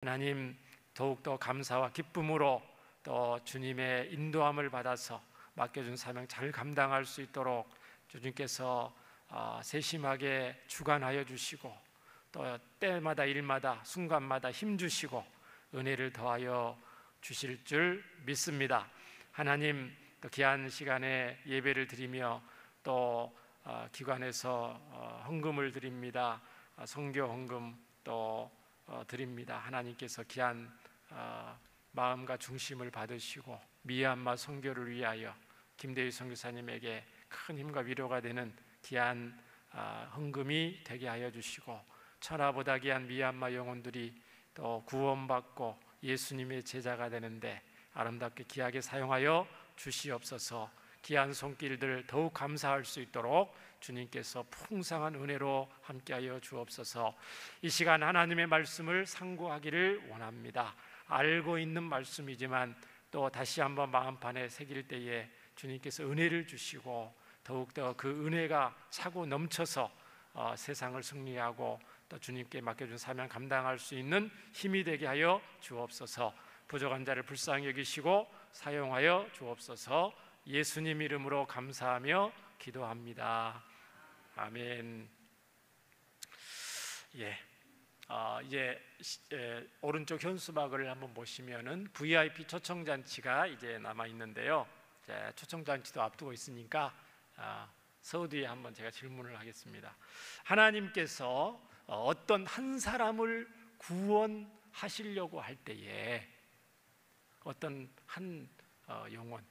하나님, 더욱더 감사와 기쁨으로 또 주님의 인도함을 받아서 맡겨준 사명 잘 감당할 수 있도록 주님께서 세심하게 주관하여 주시고 또 때마다 일마다 순간마다 힘주시고 은혜를 더하여 주실 줄 믿습니다. 하나님, 또 귀한 시간에 예배를 드리며 또 기관에서 헌금을 드립니다. 선교 헌금 또 드립니다. 하나님께서 귀한 마음과 중심을 받으시고 미얀마 선교를 위하여 김대희 선교사님에게 큰 힘과 위로가 되는 귀한 헌금이 되게 하여 주시고 천하보다 귀한 미얀마 영혼들이 또 구원받고 예수님의 제자가 되는데 아름답게 귀하게 사용하여 주시옵소서. 귀한 손길들 더욱 감사할 수 있도록 주님께서 풍성한 은혜로 함께하여 주옵소서. 이 시간 하나님의 말씀을 상고하기를 원합니다. 알고 있는 말씀이지만 또 다시 한번 마음판에 새길 때에 주님께서 은혜를 주시고 더욱더 그 은혜가 차고 넘쳐서 세상을 승리하고 또 주님께 맡겨준 사명 감당할 수 있는 힘이 되게 하여 주옵소서. 부족한 자를 불쌍히 여기시고 사용하여 주옵소서. 예수님 이름으로 감사하며 기도합니다. 아멘. 이제 오른쪽 현수막을 한번 보시면은 VIP 초청잔치가 이제 남아 있는데요. 초청잔치도 앞두고 있으니까 서두에 한번 제가 질문을 하겠습니다. 하나님께서 어떤 한 사람을 구원하시려고 할 때에 어떤 한 영혼,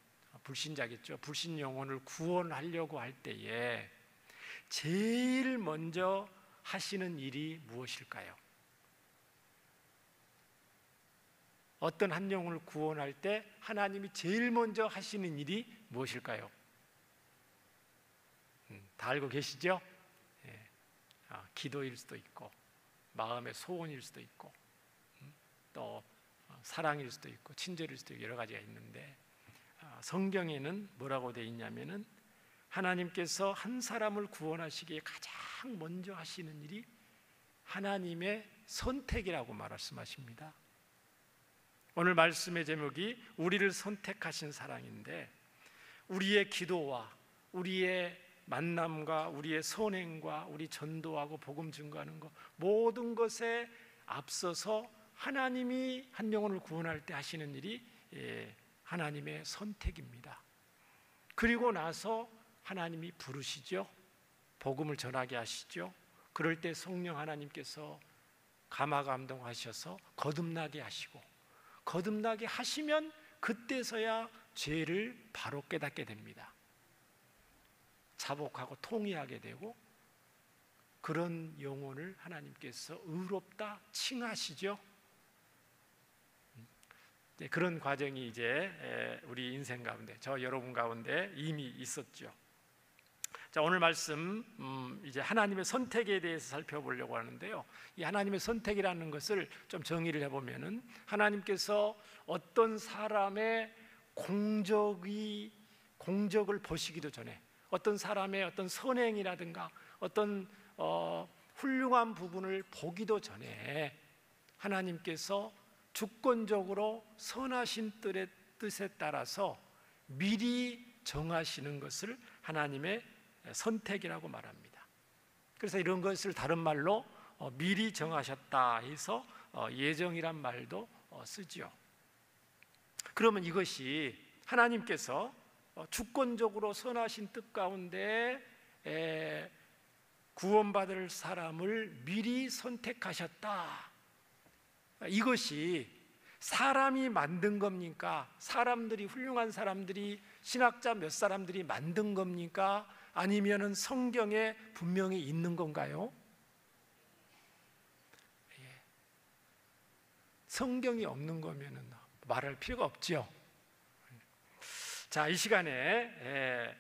불신자겠죠. 불신 영혼을 구원하려고 할 때에 제일 먼저 하시는 일이 무엇일까요? 어떤 한 영혼을 구원할 때 하나님이 제일 먼저 하시는 일이 무엇일까요? 다 알고 계시죠? 기도일 수도 있고 마음의 소원일 수도 있고 또 사랑일 수도 있고 친절일 수도 있고 여러 가지가 있는데 성경에는 뭐라고 되어 있냐면은 하나님께서 한 사람을 구원하시기에 가장 먼저 하시는 일이 하나님의 선택이라고 말씀하십니다. 오늘 말씀의 제목이 우리를 선택하신 사랑인데 우리의 기도와 우리의 만남과 우리의 선행과 우리 전도하고 복음 증거하는 것 모든 것에 앞서서 하나님이 한 영혼을 구원할 때 하시는 일이 하나님의 선택입니다. 그리고 나서 하나님이 부르시죠. 복음을 전하게 하시죠. 그럴 때 성령 하나님께서 감화감동하셔서 거듭나게 하시고 거듭나게 하시면 그때서야 죄를 바로 깨닫게 됩니다. 자복하고 통회하게 되고 그런 영혼을 하나님께서 의롭다 칭하시죠. 그런 과정이 이제 우리 인생 가운데 저 여러분 가운데 이미 있었죠. 자, 오늘 말씀 이제 하나님의 선택에 대해서 살펴보려고 하는데요. 이 하나님의 선택이라는 것을 좀 정의를 해보면은 하나님께서 어떤 사람의 공적을 보시기도 전에 어떤 사람의 어떤 선행이라든가 어떤 훌륭한 부분을 보기도 전에 하나님께서 주권적으로 선하신 뜻에 따라서 미리 정하시는 것을 하나님의 선택이라고 말합니다. 그래서 이런 것을 다른 말로 미리 정하셨다 해서 예정이란 말도 쓰죠. 그러면 이것이 하나님께서 주권적으로 선하신 뜻 가운데 구원받을 사람을 미리 선택하셨다. 이것이 사람이 만든 겁니까? 사람들이 훌륭한 사람들이 신학자 몇 사람들이 만든 겁니까? 아니면은 성경에 분명히 있는 건가요? 성경이 없는 거면은 말할 필요가 없죠. 자, 이 시간에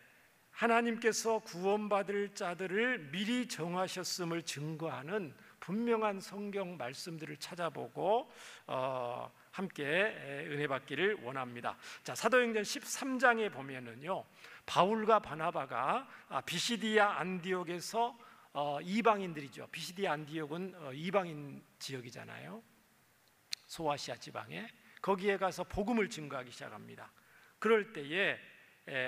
하나님께서 구원받을 자들을 미리 정하셨음을 증거하는 분명한 성경 말씀들을 찾아보고 함께 은혜 받기를 원합니다. 자, 사도행전 13장에 보면은요, 바울과 바나바가 비시디아 안디옥에서 이방인들이죠. 비시디아 안디옥은 이방인 지역이잖아요. 소아시아 지방에. 거기에 가서 복음을 증거하기 시작합니다. 그럴 때에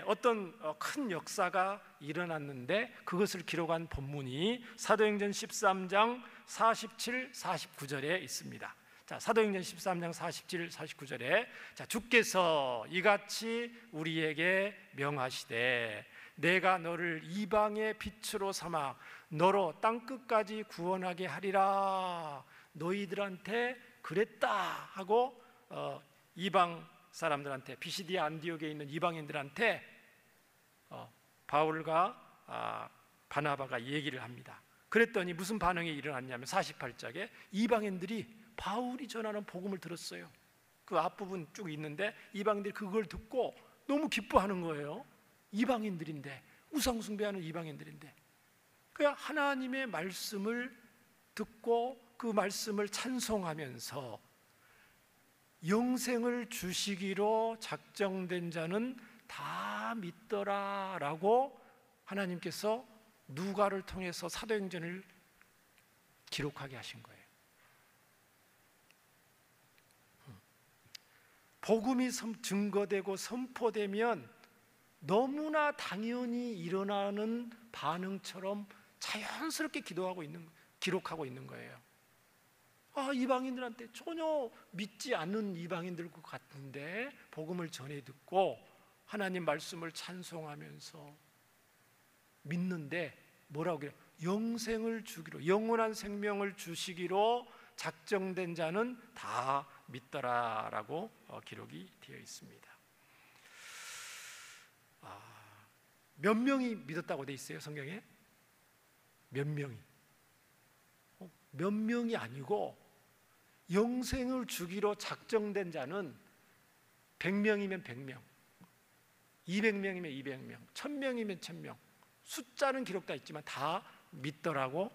어떤 큰 역사가 일어났는데 그것을 기록한 본문이 사도행전 13장 47, 49절에 있습니다. 자, 사도행전 13장 47, 49절에 자, 주께서 이같이 우리에게 명하시되 내가 너를 이방의 빛으로 삼아 너로 땅끝까지 구원하게 하리라. 너희들한테 그랬다 하고 이방 사람들한테, 비시디아 안디옥에 있는 이방인들한테 바울과 바나바가 얘기를 합니다. 그랬더니 무슨 반응이 일어났냐면 48절에 이방인들이 바울이 전하는 복음을 들었어요. 그 앞부분 쭉 있는데 이방인들이 그걸 듣고 너무 기뻐하는 거예요. 이방인들인데, 우상 숭배하는 이방인들인데, 그냥 하나님의 말씀을 듣고 그 말씀을 찬송하면서 영생을 주시기로 작정된 자는 다 믿더라라고 하나님께서 누가를 통해서 사도행전을 기록하게 하신 거예요. 복음이 증거되고 선포되면 너무나 당연히 일어나는 반응처럼 자연스럽게 기록하고 있는 거예요. 이방인들한테 전혀 믿지 않는 이방인들 같은데 복음을 전해 듣고 하나님 말씀을 찬송하면서 믿는데 뭐라고 그래요? 영생을 주기로, 영원한 생명을 주시기로 작정된 자는 다 믿더라라고 기록이 되어 있습니다. 몇 명이 믿었다고 되어 있어요, 성경에? 몇 명이? 몇 명이 아니고 영생을 주기로 작정된 자는 100명이면 100명, 200명이면 200명, 1000명이면 1000명, 숫자는 기록되어 있지만 다 믿더라고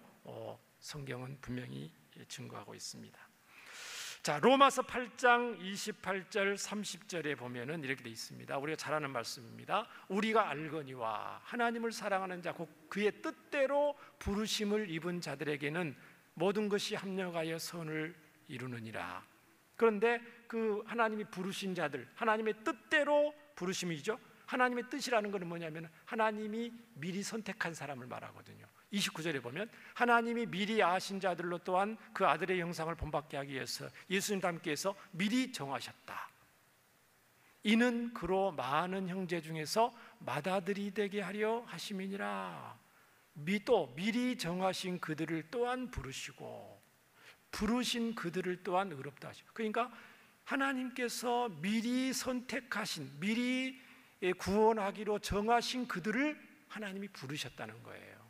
성경은 분명히 증거하고 있습니다. 자, 로마서 8장 28절 30절에 보면은 이렇게 되어 있습니다. 우리가 잘 아는 말씀입니다. 우리가 알거니와 하나님을 사랑하는 자 곧 그의 뜻대로 부르심을 입은 자들에게는 모든 것이 합력하여 선을 이루느니라. 그런데 그 하나님이 부르신 자들, 하나님의 뜻대로 부르심이죠. 하나님의 뜻이라는 것은 뭐냐면 하나님이 미리 선택한 사람을 말하거든요. 29절에 보면 하나님이 미리 아신 자들로 또한 그 아들의 형상을 본받게 하기 위해서 예수님 닮게 해서 미리 정하셨다. 이는 그로 많은 형제 중에서 맏아들이 되게 하려 하심이니라. 또 미리 정하신 그들을 또한 부르시고 부르신 그들을 또한 의롭다 하시고, 그러니까 하나님께서 미리 선택하신, 미리 구원하기로 정하신 그들을 하나님이 부르셨다는 거예요.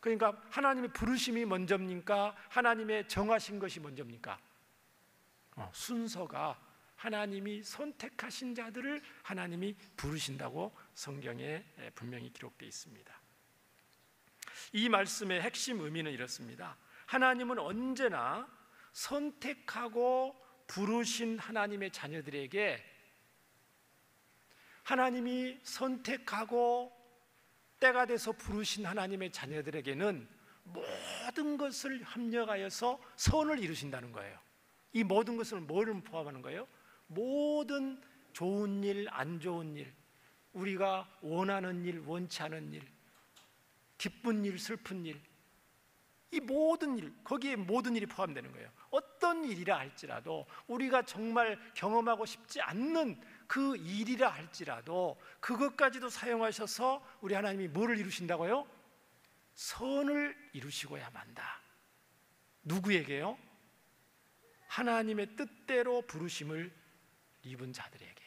그러니까 하나님의 부르심이 먼저입니까? 하나님의 정하신 것이 먼저입니까? 순서가 하나님이 선택하신 자들을 하나님이 부르신다고 성경에 분명히 기록되어 있습니다. 이 말씀의 핵심 의미는 이렇습니다. 하나님은 언제나 선택하고 부르신 하나님의 자녀들에게, 하나님이 선택하고 때가 돼서 부르신 하나님의 자녀들에게는 모든 것을 합력하여서 선을 이루신다는 거예요. 이 모든 것을 뭐를 포함하는 거예요? 모든 좋은 일, 안 좋은 일, 우리가 원하는 일, 원치 않은 일, 기쁜 일, 슬픈 일, 이 모든 일, 거기에 모든 일이 포함되는 거예요. 어떤 일이라 할지라도 우리가 정말 경험하고 싶지 않는 그 일이라 할지라도 그것까지도 사용하셔서 우리 하나님이 뭐를 이루신다고요? 선을 이루시고야 만다. 누구에게요? 하나님의 뜻대로 부르심을 입은 자들에게.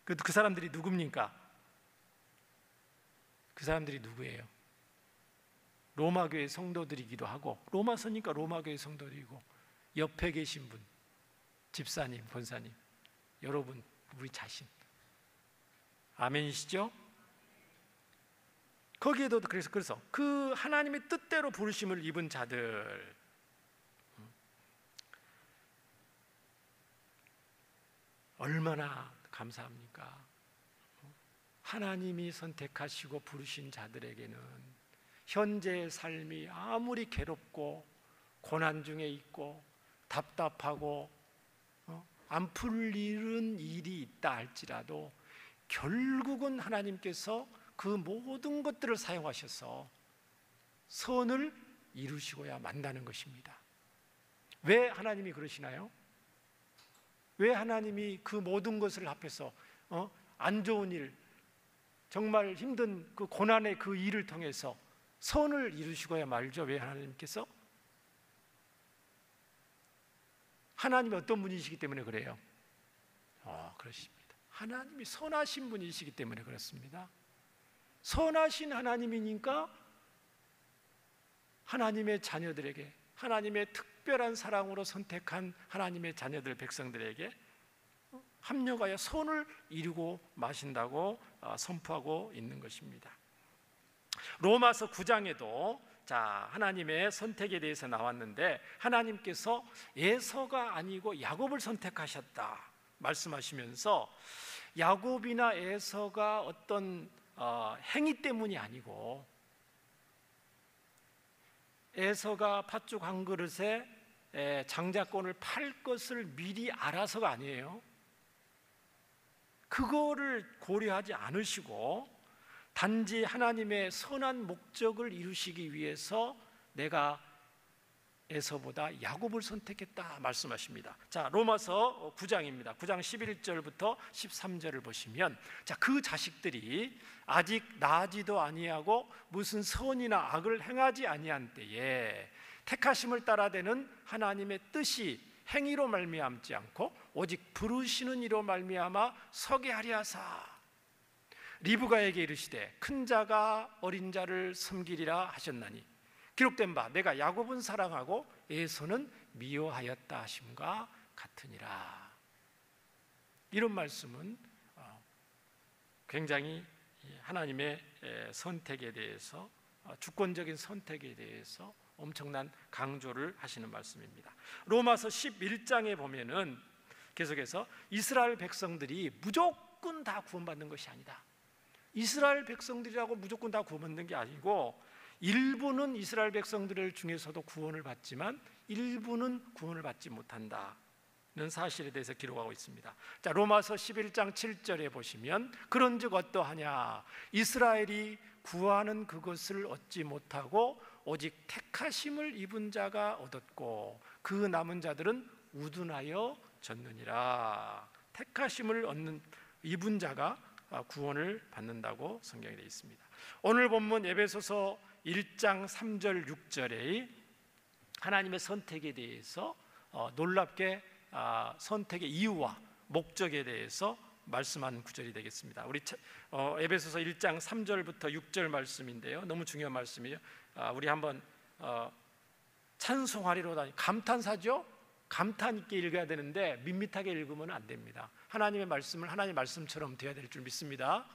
그 사람들이 누굽니까? 그 사람들이 누구예요? 로마교회 성도들이기도 하고, 로마서니까 로마교회 성도들이고, 옆에 계신 분, 집사님, 권사님, 여러분, 우리 자신. 아멘이시죠? 거기에도 그래서 그 하나님의 뜻대로 부르심을 입은 자들, 얼마나 감사합니까? 하나님이 선택하시고 부르신 자들에게는 현재의 삶이 아무리 괴롭고 고난 중에 있고 답답하고 안 풀리는 일이 있다 할지라도 결국은 하나님께서 그 모든 것들을 사용하셔서 선을 이루시고야 만다는 것입니다. 왜 하나님이 그러시나요? 왜 하나님이 그 모든 것을 합해서 안 좋은 일, 정말 힘든 그 고난의 그 일을 통해서 선을 이루시고야 말죠? 왜 하나님께서? 하나님이 어떤 분이시기 때문에 그래요? 그렇습니다. 하나님이 선하신 분이시기 때문에 그렇습니다. 선하신 하나님이니까 하나님의 자녀들에게, 하나님의 특별한 사랑으로 선택한 하나님의 자녀들, 백성들에게 합력하여 선을 이루고 마신다고 선포하고 있는 것입니다. 로마서 9장에도 하나님의 선택에 대해서 나왔는데, 하나님께서 에서가 아니고 야곱을 선택하셨다 말씀하시면서, 야곱이나 에서가 어떤 행위 때문이 아니고, 에서가 팥죽 한 그릇에 장자권을 팔 것을 미리 알아서가 아니에요. 그거를 고려하지 않으시고 단지 하나님의 선한 목적을 이루시기 위해서 내가 에서보다 야곱을 선택했다 말씀하십니다. 로마서 9장입니다. 9장 11절부터 13절을 보시면, 그 자식들이 아직 나지도 아니하고 무슨 선이나 악을 행하지 아니한 때에 택하심을 따라되는 하나님의 뜻이 행위로 말미암지 않고 오직 부르시는 이로 말미암아 서게 하려 하사 리브가에게 이르시되 큰 자가 어린 자를 섬기리라 하셨나니 기록된 바 내가 야곱은 사랑하고 에서는 미워하였다 하심과 같으니라. 이런 말씀은 굉장히 하나님의 선택에 대해서, 주권적인 선택에 대해서 엄청난 강조를 하시는 말씀입니다. 로마서 11장에 보면은 계속해서 이스라엘 백성들이 무조건 다 구원받는 것이 아니다. 이스라엘 백성들이라고 무조건 다 구원받는 게 아니고, 일부는 이스라엘 백성들 중에서도 구원을 받지만 일부는 구원을 받지 못한다는 사실에 대해서 기록하고 있습니다. 로마서 11장 7절에 보시면, 그런즉 어떠하냐, 이스라엘이 구하는 그것을 얻지 못하고 오직 택하심을 입은 자가 얻었고 그 남은 자들은 우둔하여 졌느니라. 택하심을 입은 자가 구원을 받는다고 성경에 되어 있습니다. 오늘 본문 에베소서 1장 3절 6절에 하나님의 선택에 대해서 놀랍게 선택의 이유와 목적에 대해서 말씀한 구절이 되겠습니다. 우리 에베소서 1장 3절부터 6절 말씀인데요, 너무 중요한 말씀이에요. 우리 한번 찬송하리로다, 감탄사죠? 감탄 있게 읽어야 되는데 밋밋하게 읽으면 안 됩니다. 하나님의 말씀을 하나님의 말씀처럼 되어야 될 줄 믿습니다.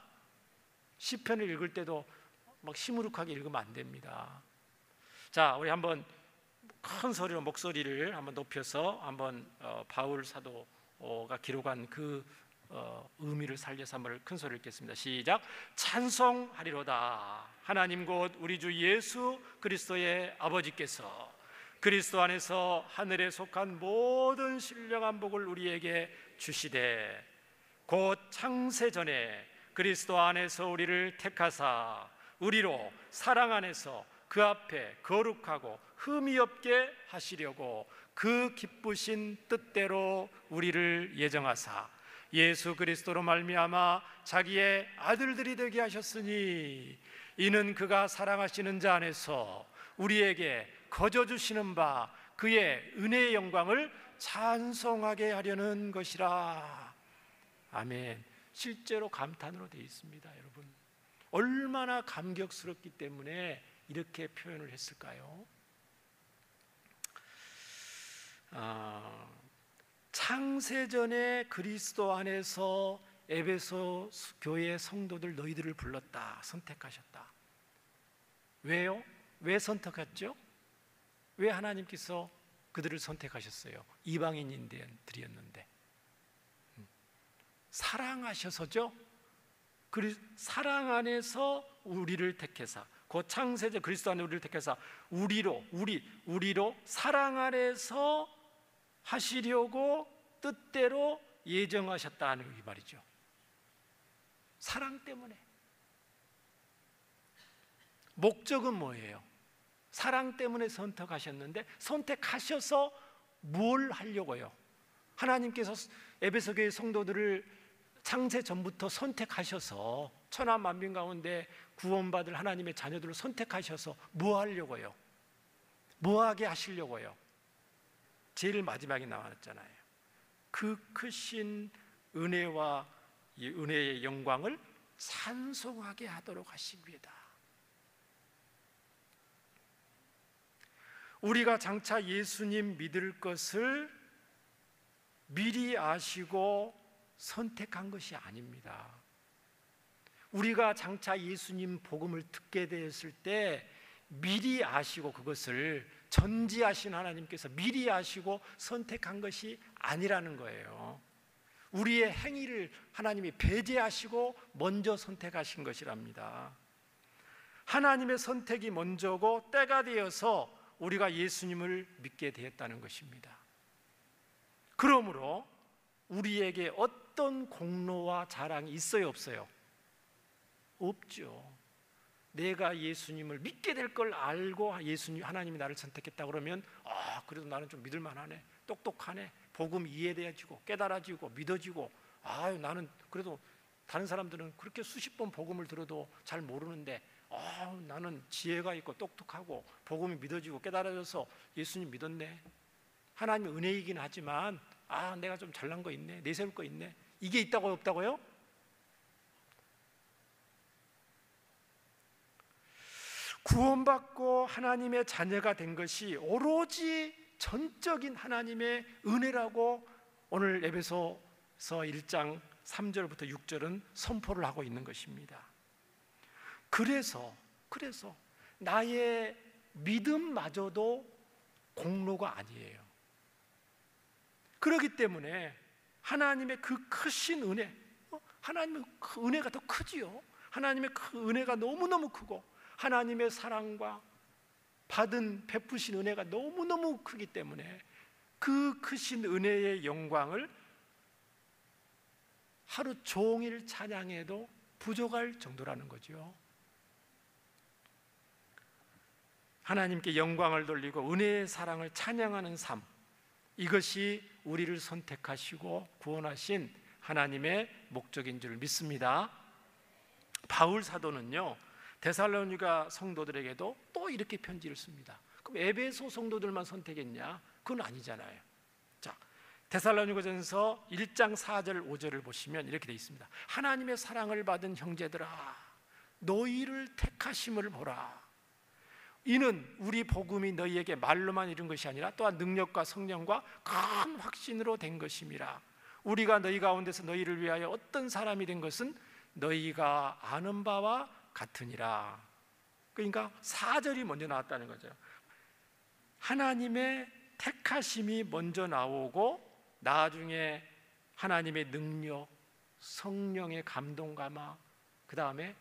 시편을 읽을 때도 막 시무룩하게 읽으면 안 됩니다. 우리 한번 큰 소리로 목소리를 한번 높여서 한번 바울 사도가 기록한 그 의미를 살려서 한번 큰 소리를 읽겠습니다. 시작. 찬송하리로다. 하나님 곧 우리 주 예수 그리스도의 아버지께서 그리스도 안에서 하늘에 속한 모든 신령한 복을 우리에게 주시되 곧 창세 전에 그리스도 안에서 우리를 택하사 우리로 사랑 안에서 그 앞에 거룩하고 흠이 없게 하시려고 그 기쁘신 뜻대로 우리를 예정하사 예수 그리스도로 말미암아 자기의 아들들이 되게 하셨으니 이는 그가 사랑하시는 자 안에서 우리에게 거저 주시는 바 그의 은혜의 영광을 찬송하게 하려는 것이라. 아멘. 실제로 감탄으로 되어 있습니다. 여러분, 얼마나 감격스럽기 때문에 이렇게 표현을 했을까요? 창세전에 그리스도 안에서 에베소 교회의 성도들 너희들을 불렀다, 선택하셨다. 왜요? 왜 선택했죠? 왜 하나님께서 그들을 선택하셨어요? 이방인들이었는데 사랑하셔서죠. 사랑 안에서 우리를 택해서, 그 창세전 그리스도 안에 우리를 택해서 우리로 사랑 안에서 하시려고 뜻대로 예정하셨다는 이 말이죠. 사랑 때문에. 목적은 뭐예요? 사랑 때문에 선택하셨는데 선택하셔서 뭘 하려고요? 하나님께서 에베소 교회 성도들을 창세 전부터 선택하셔서 천하 만민 가운데 구원받을 하나님의 자녀들을 선택하셔서 뭐 하려고요? 뭐 하게 하시려고요? 제일 마지막에 나왔잖아요. 그 크신 은혜와 이 은혜의 영광을 찬송하게 하도록 하시기 위해다. 우리가 장차 예수님 믿을 것을 미리 아시고 선택한 것이 아닙니다. 우리가 장차 예수님 복음을 듣게 되었을 때 미리 아시고 그것을 전지하신 하나님께서 미리 아시고 선택한 것이 아니라는 거예요. 우리의 행위를 하나님이 배제하시고 먼저 선택하신 것이랍니다. 하나님의 선택이 먼저고 때가 되어서 우리가 예수님을 믿게 되었다는 것입니다. 그러므로 우리에게 어떤 공로와 자랑이 있어요, 없어요? 없죠. 내가 예수님을 믿게 될 걸 알고 예수님, 하나님이 나를 선택했다 그러면 그래도 나는 좀 믿을 만하네, 똑똑하네, 복음 이해되어지고 깨달아지고 믿어지고, 나는 그래도 다른 사람들은 그렇게 수십 번 복음을 들어도 잘 모르는데 나는 지혜가 있고 똑똑하고 복음이 믿어지고 깨달아져서 예수님 믿었네. 하나님의 은혜이긴 하지만 내가 좀 잘난 거 있네, 내세울 거 있네. 이게 있다고요, 없다고요? 구원받고 하나님의 자녀가 된 것이 오로지 전적인 하나님의 은혜라고 오늘 에베소서 1장 3절부터 6절은 선포를 하고 있는 것입니다. 그래서 나의 믿음마저도 공로가 아니에요. 그렇기 때문에 하나님의 그 크신 은혜, 하나님의 그 은혜가 더 크지요. 하나님의 그 은혜가 너무너무 크고 하나님의 사랑과 받은 베푸신 은혜가 너무너무 크기 때문에 그 크신 은혜의 영광을 하루 종일 찬양해도 부족할 정도라는 거죠. 하나님께 영광을 돌리고 은혜의 사랑을 찬양하는 삶, 이것이 우리를 선택하시고 구원하신 하나님의 목적인 줄 믿습니다. 바울 사도는요, 데살로니가 성도들에게도 또 이렇게 편지를 씁니다. 그럼 에베소 성도들만 선택했냐? 그건 아니잖아요. 자, 데살로니가전서 1장 4절 5절을 보시면 이렇게 되어 있습니다. 하나님의 사랑을 받은 형제들아, 너희를 택하심을 보라. 이는 우리 복음이 너희에게 말로만 이룬 것이 아니라 또한 능력과 성령과 큰 확신으로 된 것임이라. 우리가 너희 가운데서 너희를 위하여 어떤 사람이 된 것은 너희가 아는 바와 같으니라. 그러니까 4절이 먼저 나왔다는 거죠. 하나님의 택하심이 먼저 나오고 나중에 하나님의 능력, 성령의 감동감화, 그 다음에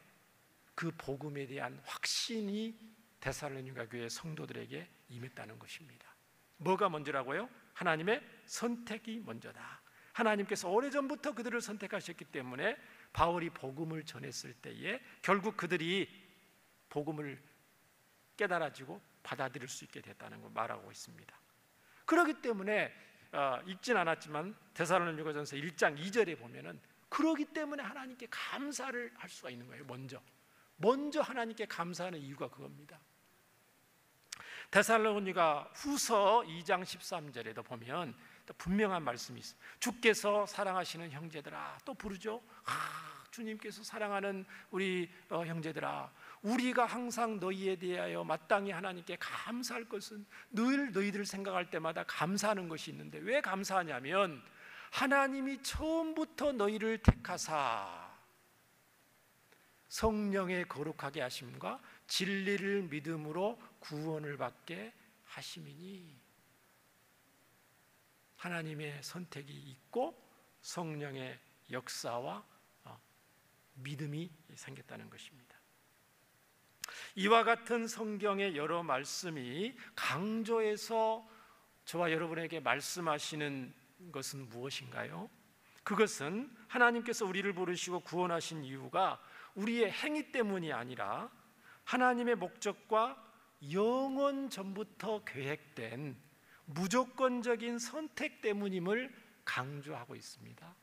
그 복음에 대한 확신이 데살로니가 교회 성도들에게 임했다는 것입니다. 뭐가 먼저라고요? 하나님의 선택이 먼저다. 하나님께서 오래전부터 그들을 선택하셨기 때문에 바울이 복음을 전했을 때에 결국 그들이 복음을 깨달아지고 받아들일 수 있게 됐다는 걸 말하고 있습니다. 그렇기 때문에 읽진 않았지만 데살로니가전서 1장 2절에 보면은 그러기 때문에 하나님께 감사를 할 수가 있는 거예요. 먼저 하나님께 감사하는 이유가 그겁니다. 데살로니가 후서 2장 13절에도 보면 또 분명한 말씀이 있어요. 주께서 사랑하시는 형제들아, 또 부르죠. 주님께서 사랑하는 우리 형제들아, 우리가 항상 너희에 대하여 마땅히 하나님께 감사할 것은 늘 너희들 생각할 때마다 감사하는 것이 있는데, 왜 감사하냐면 하나님이 처음부터 너희를 택하사 성령의 거룩하게 하심과 진리를 믿음으로 구원을 받게 하심이니. 하나님의 선택이 있고 성령의 역사와 믿음이 생겼다는 것입니다. 이와 같은 성경의 여러 말씀이 강조해서 저와 여러분에게 말씀하시는 것은 무엇인가요? 그것은 하나님께서 우리를 부르시고 구원하신 이유가 우리의 행위 때문이 아니라 하나님의 목적과 영원 전부터 계획된 무조건적인 선택 때문임을 강조하고 있습니다.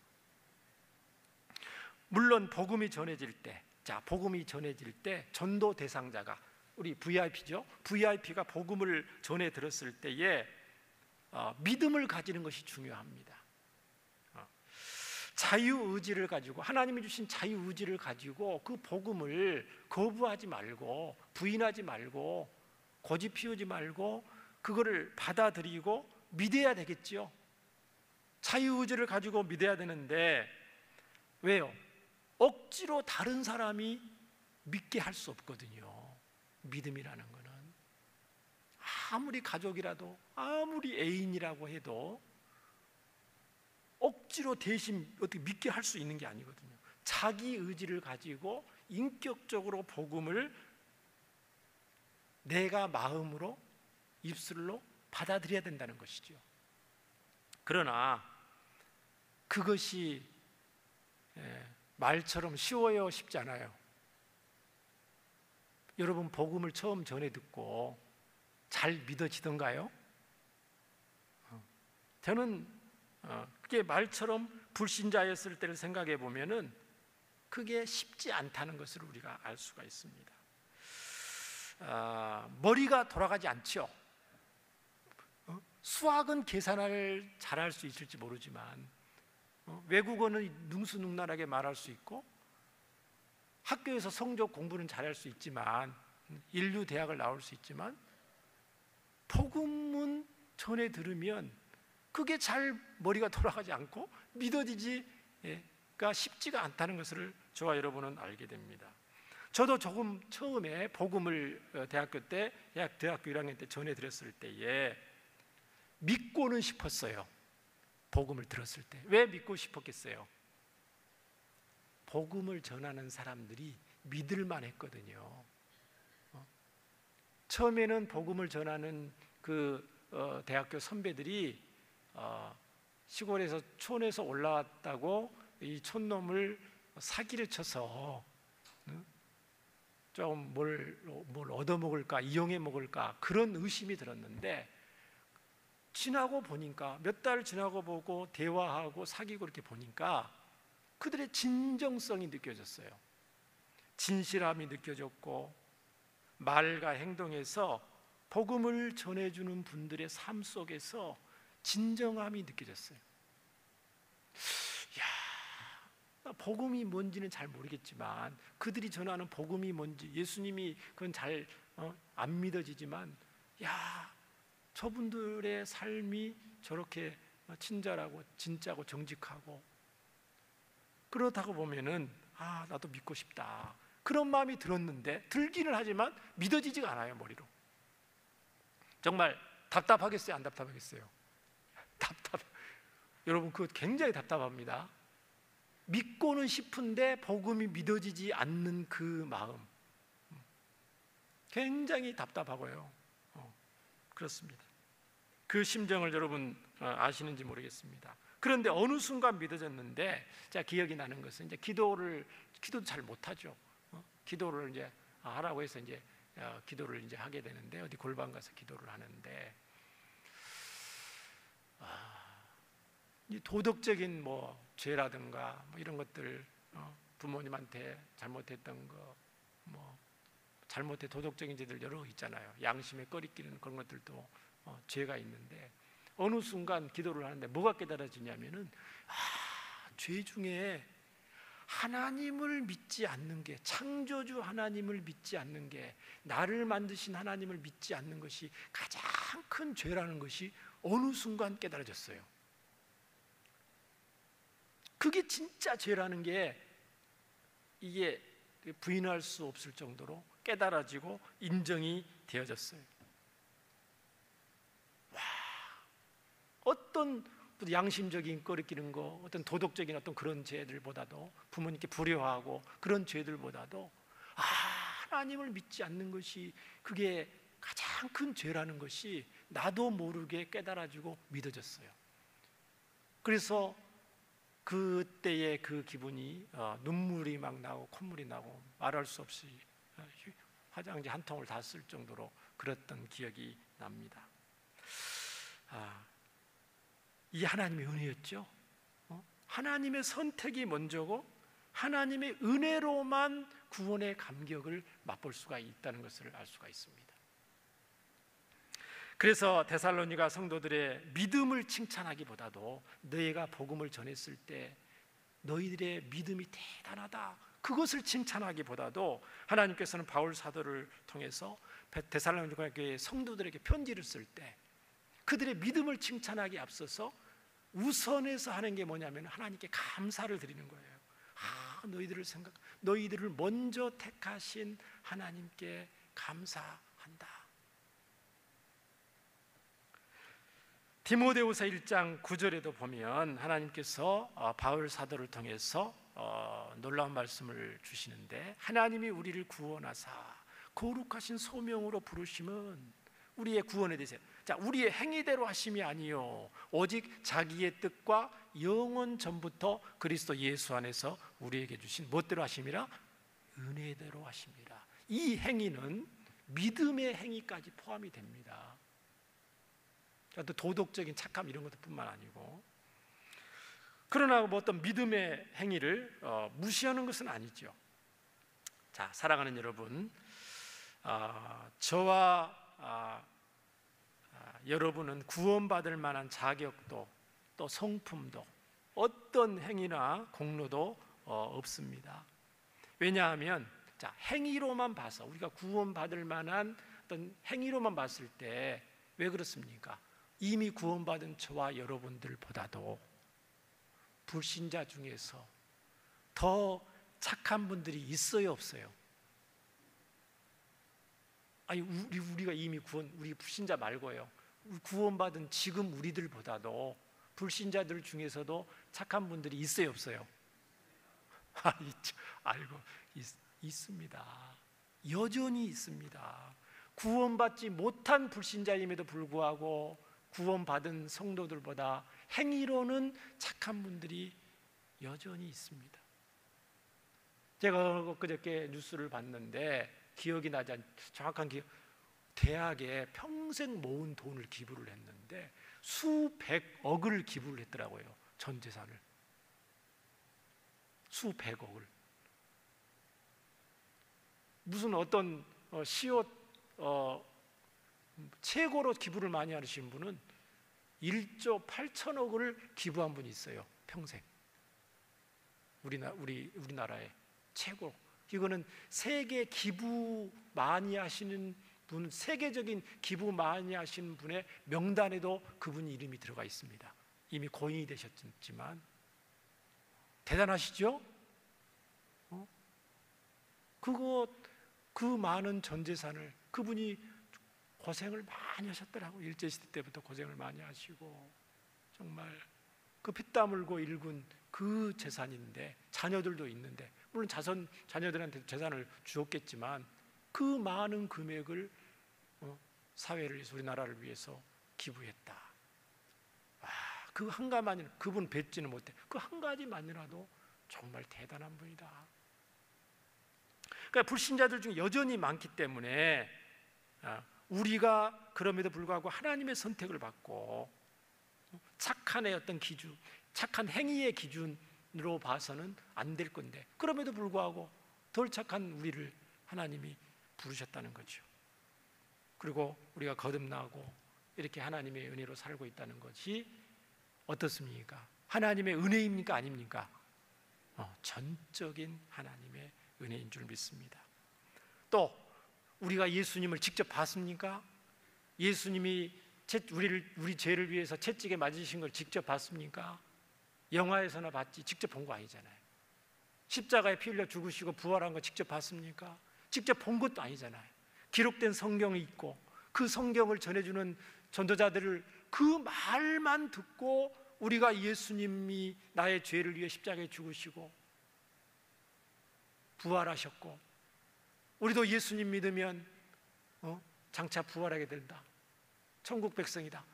물론 복음이 전해질 때, 복음이 전해질 때 전도 대상자가 우리 VIP죠. VIP가 복음을 전해 들었을 때에 믿음을 가지는 것이 중요합니다. 자유의지를 가지고, 하나님이 주신 자유의지를 가지고 그 복음을 거부하지 말고, 부인하지 말고, 고집 피우지 말고 그거를 받아들이고 믿어야 되겠지요. 자유의지를 가지고 믿어야 되는데, 왜요? 억지로 다른 사람이 믿게 할 수 없거든요. 믿음이라는 거는 아무리 가족이라도, 아무리 애인이라고 해도 억지로 대신 어떻게 믿게 할 수 있는 게 아니거든요. 자기 의지를 가지고 인격적으로 복음을 내가 마음으로, 입술로 받아들여야 된다는 것이죠. 그러나 그것이 말처럼 쉬워요? 쉽지 않아요? 여러분 복음을 처음 전해 듣고 잘 믿어지던가요? 저는 그게 말처럼 불신자였을 때를 생각해 보면은 그게 쉽지 않다는 것을 우리가 알 수가 있습니다. 머리가 돌아가지 않죠. 수학은 계산을 잘할 수 있을지 모르지만 외국어는 능수능란하게 말할 수 있고 학교에서 성적 공부는 잘할 수 있지만, 인류 대학을 나올 수 있지만 복음은 전해 들으면 그게 잘 머리가 돌아가지 않고 믿어지지가 쉽지가 않다는 것을 저와 여러분은 알게 됩니다. 저도 조금 처음에 복음을 대학교 1학년 때 전해 드렸을 때에 믿고는 싶었어요. 복음을 들었을 때. 왜 믿고 싶었겠어요? 복음을 전하는 사람들이 믿을만 했거든요. 처음에는 복음을 전하는 대학교 선배들이 시골에서 촌에서 올라왔다고 이 촌놈을 사기를 쳐서 좀 뭘 얻어먹을까, 이용해 먹을까 그런 의심이 들었는데, 지나고 보니까, 몇 달 지나고 보고 대화하고 사귀고 이렇게 보니까 그들의 진정성이 느껴졌어요. 진실함이 느껴졌고 말과 행동에서 복음을 전해주는 분들의 삶 속에서 진정함이 느껴졌어요. 복음이 뭔지는 잘 모르겠지만, 그들이 전하는 복음이 뭔지, 예수님이 그건 잘 안 믿어지지만, 저분들의 삶이 저렇게 친절하고 진짜고 정직하고 그렇다고 보면은 나도 믿고 싶다, 그런 마음이 들기는 하지만 믿어지지가 않아요. 머리로. 정말 답답하겠어요? 안 답답하겠어요? 여러분 그거 굉장히 답답합니다. 믿고는 싶은데 복음이 믿어지지 않는 그 마음, 굉장히 답답하고요. 그렇습니다. 그 심정을 여러분 아시는지 모르겠습니다. 그런데 어느 순간 믿어졌는데, 제가 기억이 나는 것은 이제 기도도 잘 못하죠. 기도를 이제 하라고 해서 이제 기도를 이제 하게 되는데, 어디 골방 가서 기도를 하는데 이 도덕적인 죄라든가 이런 것들, 부모님한테 잘못했던 거, 잘못된 도덕적인 죄들 여러 있잖아요. 양심에 꺼리끼는 그런 것들도 죄가 있는데, 어느 순간 기도를 하는데 뭐가 깨달아지냐면은 죄 중에 하나님을 믿지 않는 게, 창조주 하나님을 믿지 않는 게, 나를 만드신 하나님을 믿지 않는 것이 가장 큰 죄라는 것이 어느 순간 깨달아졌어요. 그게 진짜 죄라는 게 이게 부인할 수 없을 정도로 깨달아지고 인정이 되어졌어요. 어떤 양심적인 꺼리끼는 거, 어떤 도덕적인 어떤 그런 죄들보다도, 부모님께 불효하고 그런 죄들보다도 하나님을 믿지 않는 것이 그게 가장 큰 죄라는 것이 나도 모르게 깨달아지고 믿어졌어요. 그래서 그때의 그 기분이 눈물이 막 나고 콧물이 나고 말할 수 없이 화장지 한 통을 다 쓸 정도로 그랬던 기억이 납니다. 이 하나님의 은혜였죠. 하나님의 선택이 먼저고 하나님의 은혜로만 구원의 감격을 맛볼 수가 있다는 것을 알 수가 있습니다. 그래서 데살로니가 성도들의 믿음을 칭찬하기보다도 너희가 복음을 전했을 때 너희들의 믿음이 대단하다, 그것을 칭찬하기보다도 하나님께서는 바울 사도를 통해서 데살로니가 교회 성도들에게 편지를 쓸 때 그들의 믿음을 칭찬하기 앞서서 우선해서 하는 게 뭐냐면 하나님께 감사를 드리는 거예요. 너희들을 먼저 택하신 하나님께 감사한다. 디모데후서 1장 9절에도 보면 하나님께서 바울 사도를 통해서 놀라운 말씀을 주시는데, 하나님이 우리를 구원하사 거룩하신 소명으로 부르심은 우리의 구원에 대해서, 자, 우리의 행위대로 하심이 아니요 오직 자기의 뜻과 영원 전부터 그리스도 예수 안에서 우리에게 주신 무엇대로 하심이라? 은혜대로 하심이라. 이 행위는 믿음의 행위까지 포함이 됩니다. 또 도덕적인 착함 이런 것뿐만 아니고, 그러나 뭐 어떤 믿음의 행위를 무시하는 것은 아니죠. 자, 사랑하는 여러분, 저와 여러분은 구원받을 만한 자격도 또 성품도 어떤 행위나 공로도 없습니다. 왜냐하면 행위로만 봐서, 우리가 구원받을 만한 어떤 행위로만 봤을 때 왜 그렇습니까? 이미 구원받은 저와 여러분들보다도 불신자 중에서 더 착한 분들이 있어요, 없어요? 아니, 우리가 이미 우리 불신자 말고요, 구원받은 지금 우리들보다도 불신자들 중에서도 착한 분들이 있어요, 없어요? 있죠. 알고 있습니다. 여전히 있습니다. 구원받지 못한 불신자임에도 불구하고 구원받은 성도들보다 행위로는 착한 분들이 여전히 있습니다. 제가 그저께 뉴스를 봤는데 기억이 나지 정확한 기억, 대학에 평생 모은 돈을 기부를 했는데 수백억을 기부를 했더라고요. 전 재산을 수백억을. 무슨 어떤 시옷 최고로 기부를 많이 하시는 분은 1조 8천억을 기부한 분이 있어요. 평생. 우리나라에 최고. 이거는 세계 기부 많이 하시는 분, 세계적인 기부 많이 하시는 분의 명단에도 그분 이름이 들어가 있습니다. 이미 고인이 되셨지만 대단하시죠? 그 많은 전 재산을 그분이 고생을 많이 하셨더라고요. 일제시대 때부터 고생을 많이 하시고 정말 그 피땀 흘고 일군 그 재산인데, 자녀들도 있는데, 물론 자녀들한테 재산을 주었겠지만 그 많은 금액을 사회를 위해서, 우리나라를 위해서 기부했다. 그 한 가지만, 그분 뵙지는 못해, 그 한 가지만이라도 정말 대단한 분이다. 그러니까 불신자들 중에 여전히 많기 때문에 우리가 그럼에도 불구하고 하나님의 선택을 받고 착한의 어떤 기준, 착한 행위의 기준으로 봐서는 안 될 건데, 그럼에도 불구하고 덜 착한 우리를 하나님이 부르셨다는 거죠. 그리고 우리가 거듭나고 이렇게 하나님의 은혜로 살고 있다는 것이 어떻습니까? 하나님의 은혜입니까? 아닙니까? 전적인 하나님의 은혜인 줄 믿습니다. 또 우리가 예수님을 직접 봤습니까? 예수님이 우리 죄를 위해서 채찍에 맞으신 걸 직접 봤습니까? 영화에서나 봤지 직접 본 거 아니잖아요. 십자가에 피 흘려 죽으시고 부활한 거 직접 봤습니까? 직접 본 것도 아니잖아요. 기록된 성경이 있고 그 성경을 전해주는 전도자들을 그 말만 듣고 우리가 예수님이 나의 죄를 위해 십자가에 죽으시고 부활하셨고 우리도 예수님 믿으면 장차 부활하게 된다, 천국 백성이다,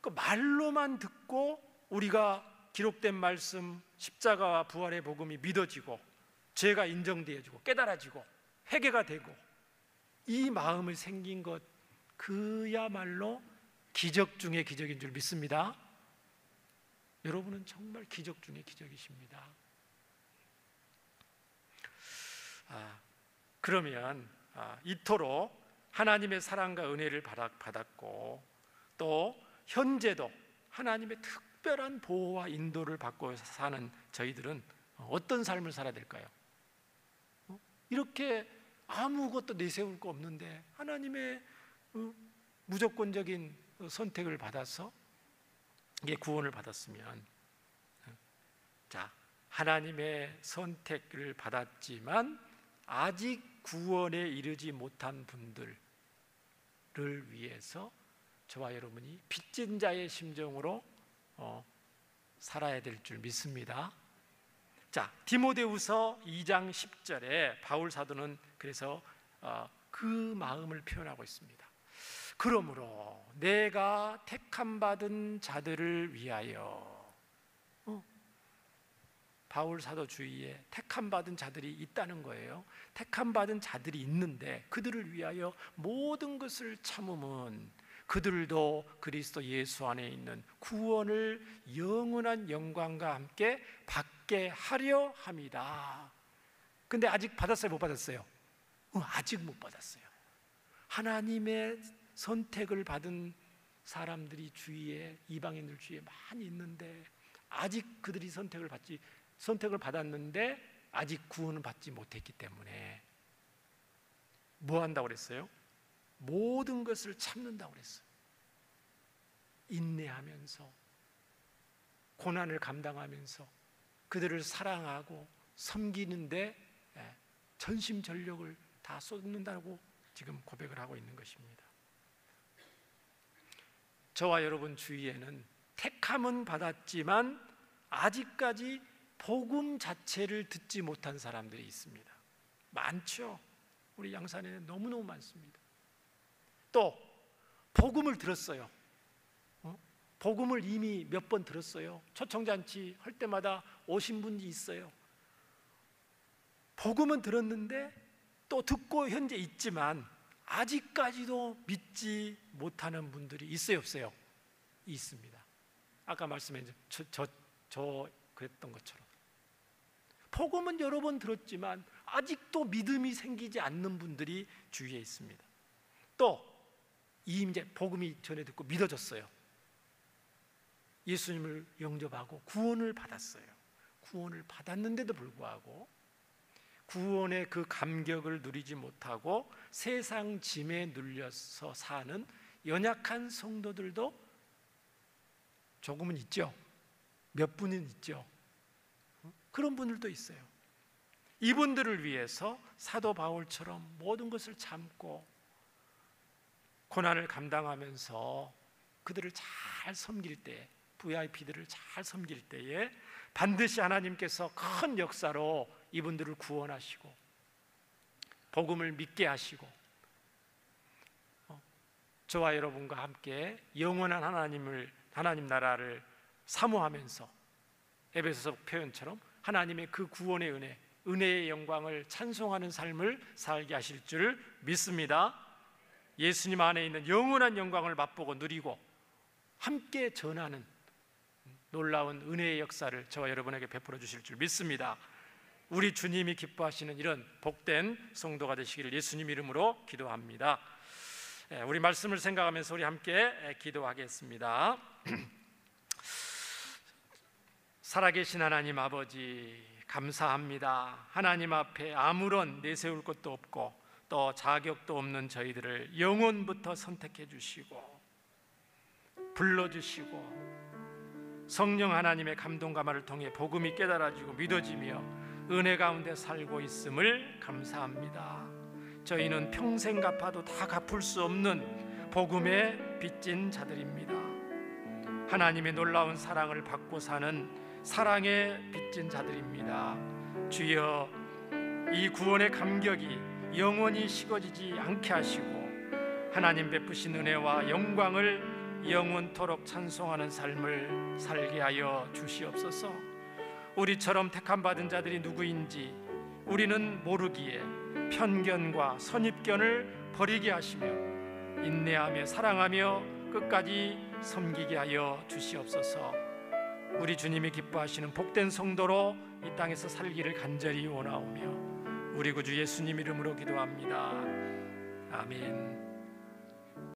그 말로만 듣고 우리가 기록된 말씀 십자가와 부활의 복음이 믿어지고 죄가 인정되어지고 깨달아지고 회개가 되고 이 마음을 생긴 것, 그야말로 기적 중의 기적인 줄 믿습니다. 여러분은 정말 기적 중의 기적이십니다. 그러면 이토록 하나님의 사랑과 은혜를 받았고 또 현재도 하나님의 특별한 보호와 인도를 받고 사는 저희들은 어떤 삶을 살아야 될까요? 이렇게 아무것도 내세울 거 없는데 하나님의 무조건적인 선택을 받아서 이게 구원을 받았으면, 자, 하나님의 선택을 받았지만 아직 구원에 이르지 못한 분들을 위해서 저와 여러분이 빚진 자의 심정으로 살아야 될 줄 믿습니다. 자, 디모데후서 2장 10절에 바울 사도는 그래서 그 마음을 표현하고 있습니다. 그러므로 내가 택함 받은 자들을 위하여, 바울 사도 주위에 택함 받은 자들이 있다는 거예요. 택함 받은 자들이 있는데 그들을 위하여 모든 것을 참음은 그들도 그리스도 예수 안에 있는 구원을 영원한 영광과 함께 받게 하려 함이다. 근데 아직 받았어요, 못 받았어요? 아직 못 받았어요. 하나님의 선택을 받은 사람들이 주위에, 이방인들 주위에 많이 있는데 아직 그들이 선택을 받았는데 아직 구원을 받지 못했기 때문에 뭐 한다고 그랬어요? 모든 것을 참는다고 그랬어요. 인내하면서, 고난을 감당하면서 그들을 사랑하고 섬기는데 전심전력을 다 쏟는다고 지금 고백을 하고 있는 것입니다. 저와 여러분 주위에는 택함은 받았지만 아직까지 복음 자체를 듣지 못한 사람들이 있습니다. 많죠. 우리 양산에는 너무너무 많습니다. 또 복음을 들었어요. 복음을 이미 몇 번 들었어요. 초청잔치 할 때마다 오신 분이 있어요. 복음은 들었는데 또 듣고 현재 있지만 아직까지도 믿지 못하는 분들이 있어요, 없어요? 있습니다. 아까 말씀해 저 그랬던 것처럼 복음은 여러 번 들었지만 아직도 믿음이 생기지 않는 분들이 주위에 있습니다. 또 이제 복음이 전해 듣고 믿어졌어요. 예수님을 영접하고 구원을 받았어요. 구원을 받았는데도 불구하고 구원의 그 감격을 누리지 못하고 세상 짐에 눌려서 사는 연약한 성도들도 조금은 있죠. 몇 분은 있죠. 그런 분들도 있어요. 이분들을 위해서 사도 바울처럼 모든 것을 참고 고난을 감당하면서 그들을 잘 섬길 때, VIP들을 잘 섬길 때에 반드시 하나님께서 큰 역사로 이분들을 구원하시고 복음을 믿게 하시고 저와 여러분과 함께 영원한 하나님 나라를 사모하면서 에베소서 표현처럼 하나님의 그 구원의 은혜의 영광을 찬송하는 삶을 살게 하실 줄 믿습니다. 예수님 안에 있는 영원한 영광을 맛보고 누리고 함께 전하는 놀라운 은혜의 역사를 저와 여러분에게 베풀어 주실 줄 믿습니다. 우리 주님이 기뻐하시는 이런 복된 성도가 되시기를 예수님 이름으로 기도합니다. 우리 말씀을 생각하면서 우리 함께 기도하겠습니다. 살아계신 하나님 아버지, 감사합니다. 하나님 앞에 아무런 내세울 것도 없고 또 자격도 없는 저희들을 영원부터 선택해 주시고 불러주시고 성령 하나님의 감동 감화를 통해 복음이 깨달아지고 믿어지며 은혜 가운데 살고 있음을 감사합니다. 저희는 평생 갚아도 다 갚을 수 없는 복음의 빚진 자들입니다. 하나님의 놀라운 사랑을 받고 사는 사랑의 빚진 자들입니다. 주여, 이 구원의 감격이 영원히 식어지지 않게 하시고 하나님 베푸신 은혜와 영광을 영원토록 찬송하는 삶을 살게 하여 주시옵소서. 우리처럼 택함받은 자들이 누구인지 우리는 모르기에 편견과 선입견을 버리게 하시며 인내하며 사랑하며 끝까지 섬기게 하여 주시옵소서. 우리 주님이 기뻐하시는 복된 성도로 이 땅에서 살기를 간절히 원하오며 우리 구주 예수님 이름으로 기도합니다. 아멘.